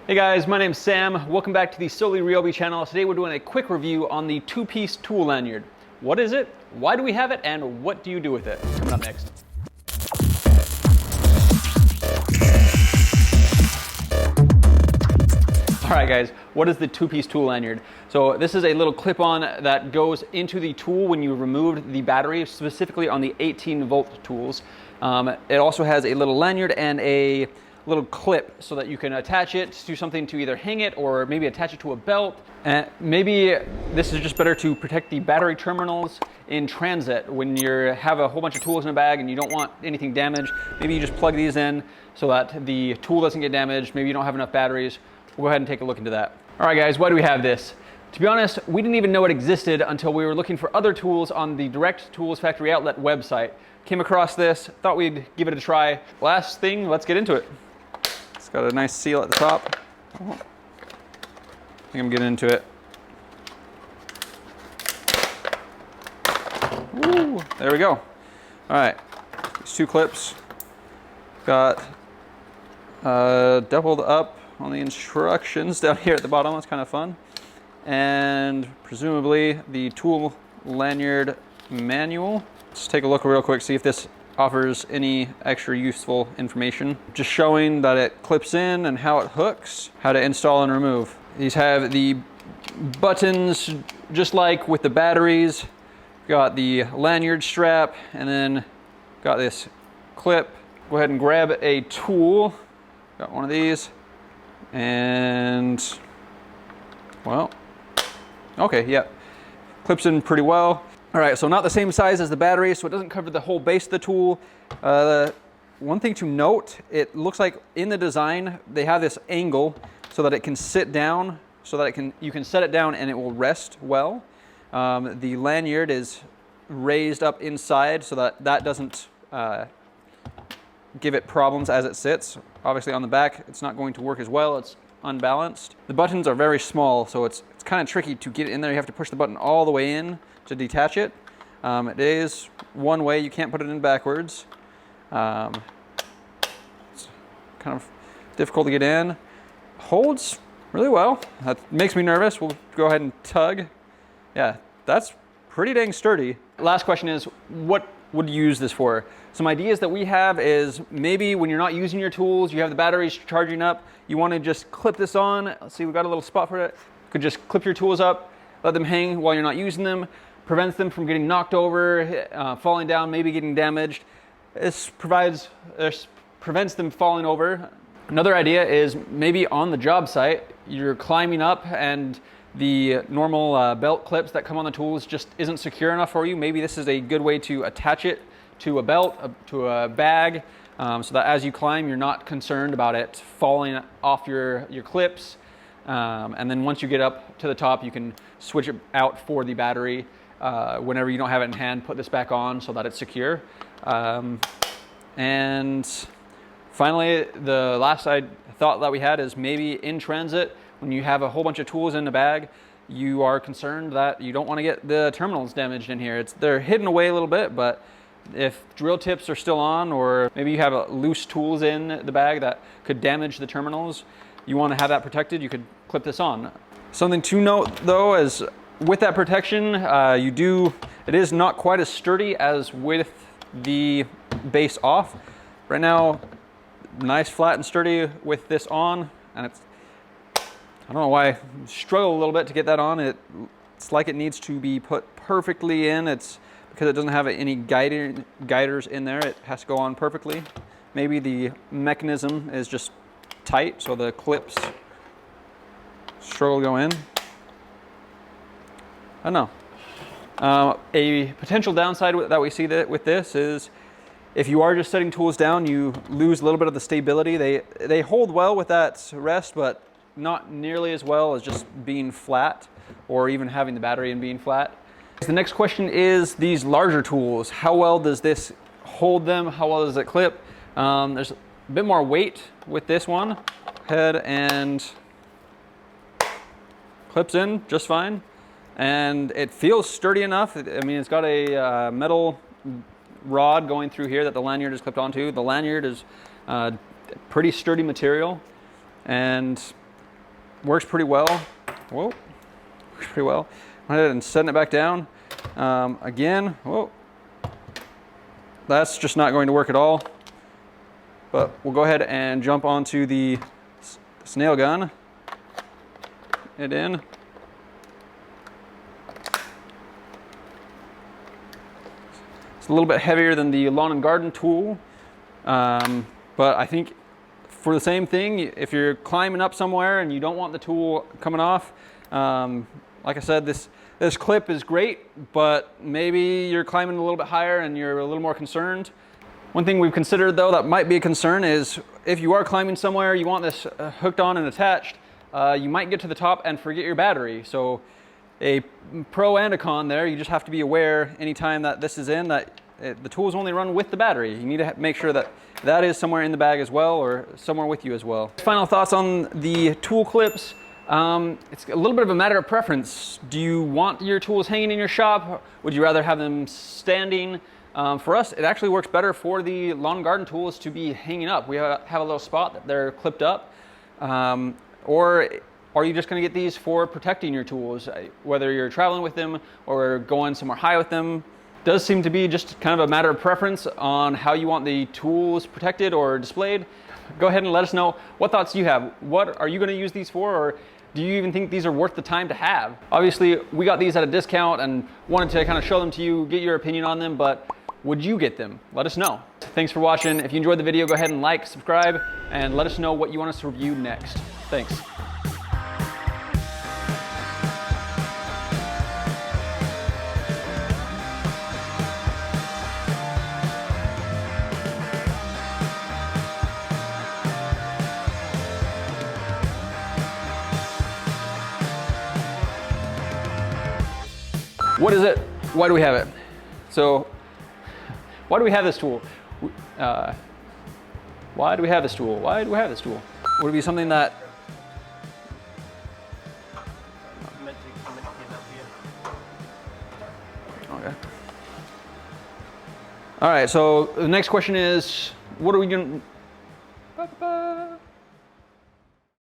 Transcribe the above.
Hey guys, my name's Sam. Welcome back to the Solely Ryobi channel. Today we're doing a quick review on the two-piece tool lanyard. What is it? Why do we have it? And what do you do with it? Coming up next. Alright guys, what is the two-piece tool lanyard? So this is a little clip-on that goes into the tool when you remove the battery, specifically on the 18-volt tools. It also has a little lanyard and a little clip so that you can attach it to something to either hang it or maybe attach it to a belt. And maybe this is just better to protect the battery terminals in transit when you have a whole bunch of tools in a bag and you don't want anything damaged. Maybe you just plug these in so that the tool doesn't get damaged. Maybe you don't have enough batteries. We'll go ahead and take a look into that. All right guys, why do we have this? To be honest, we didn't even know it existed until we were looking for other tools on the Direct Tools Factory Outlet website. Came across this, thought we'd give it a try. Last thing, let's get into it. It's got a nice seal at the top. I think I'm getting into it. Ooh, there we go. All right, these two clips got doubled up on the instructions down here at the bottom. That's kind of fun. And presumably the tool lanyard manual. Let's take a look real quick, see if this offers any extra useful information. Just showing that it clips in and how it hooks, how to install and remove. These have the buttons just like with the batteries. Got the lanyard strap and then got this clip. Go ahead and grab a tool. Got one of these and well, okay, yep. Clips in pretty well. All right, so not the same size as the battery, so it doesn't cover the whole base of the tool. One thing to note, it looks like in the design, they have this angle so that it can sit down, so that you can set it down and it will rest well. The lanyard is raised up inside so that that doesn't give it problems as it sits. Obviously on the back, it's not going to work as well, it's unbalanced. The buttons are very small, so it's kind of tricky to get in there. You have to push the button all the way in to detach it. It is one way, you can't put it in backwards. It's kind of difficult to get in. Holds really well. That makes me nervous. We'll go ahead and tug. Yeah, that's pretty dang sturdy. Last question is, what would you use this for? Some ideas that we have is maybe when you're not using your tools, you have the batteries charging up, you want to just clip this on. Let's see, we've got a little spot for it. You could just clip your tools up, let them hang while you're not using them. Prevents them from getting knocked over, falling down, maybe getting damaged. This prevents them falling over. Another idea is maybe on the job site, you're climbing up and the normal belt clips that come on the tools just isn't secure enough for you. Maybe this is a good way to attach it to a belt, to a bag, so that as you climb, you're not concerned about it falling off your clips. And then once you get up to the top, you can switch it out for the battery. Whenever you don't have it in hand, put this back on so that it's secure. And finally, the last thought that we had is maybe in transit, when you have a whole bunch of tools in the bag, you are concerned that you don't want to get the terminals damaged in here. They're hidden away a little bit, but if drill tips are still on, or maybe you have loose tools in the bag that could damage the terminals, you want to have that protected, you could clip this on. Something to note though is with that protection, it is not quite as sturdy as with the base off. Right now, nice, flat, and sturdy with this on, and I don't know why I struggle a little bit to get that on. It's like it needs to be put perfectly in. It's because it doesn't have any guiders in there. It has to go on perfectly. Maybe the mechanism is just tight, so the clips struggle to go in. I don't know. A potential downside that we see with this is if you are just setting tools down, you lose a little bit of the stability. They hold well with that rest, but not nearly as well as just being flat or even having the battery and being flat. The next question is these larger tools. How well does this hold them? How well does it clip? There's a bit more weight with this one. Head and clips in just fine. And it feels sturdy enough. I mean, it's got a metal rod going through here that the lanyard is clipped onto. The lanyard is pretty sturdy material, and works pretty well. Whoa, works pretty well. Go ahead and setting it back down. Again, whoa, that's just not going to work at all. But we'll go ahead and jump onto this nail gun. It in. It's a little bit heavier than the lawn and garden tool, but I think for the same thing, if you're climbing up somewhere and you don't want the tool coming off, like I said, this clip is great, but maybe you're climbing a little bit higher and you're a little more concerned. One thing we've considered though that might be a concern is if you are climbing somewhere, you want this hooked on and attached, you might get to the top and forget your battery. So a pro and a con there, you just have to be aware anytime that this is in that the tools only run with the battery. You need to make sure that that is somewhere in the bag as well or somewhere with you as well. Final thoughts on the tool clips. It's a little bit of a matter of preference. Do you want your tools hanging in your shop? Would you rather have them standing? For us, it actually works better for the lawn and garden tools to be hanging up. We have a little spot that they're clipped up. Or are you just going to get these for protecting your tools, whether you're traveling with them or going somewhere high with them? Does seem to be just kind of a matter of preference on how you want the tools protected or displayed. Go ahead and let us know what thoughts you have. What are you going to use these for, or do you even think these are worth the time to have? Obviously, we got these at a discount and wanted to kind of show them to you, get your opinion on them, but would you get them? Let us know. Thanks for watching. If you enjoyed the video, go ahead and like, subscribe, and let us know what you want us to review next. Thanks. What is it? Why do we have it? So, why do we have this tool? Why do we have this tool? Why do we have this tool? Would it be something that... Okay. All right, so the next question is, what are we going to...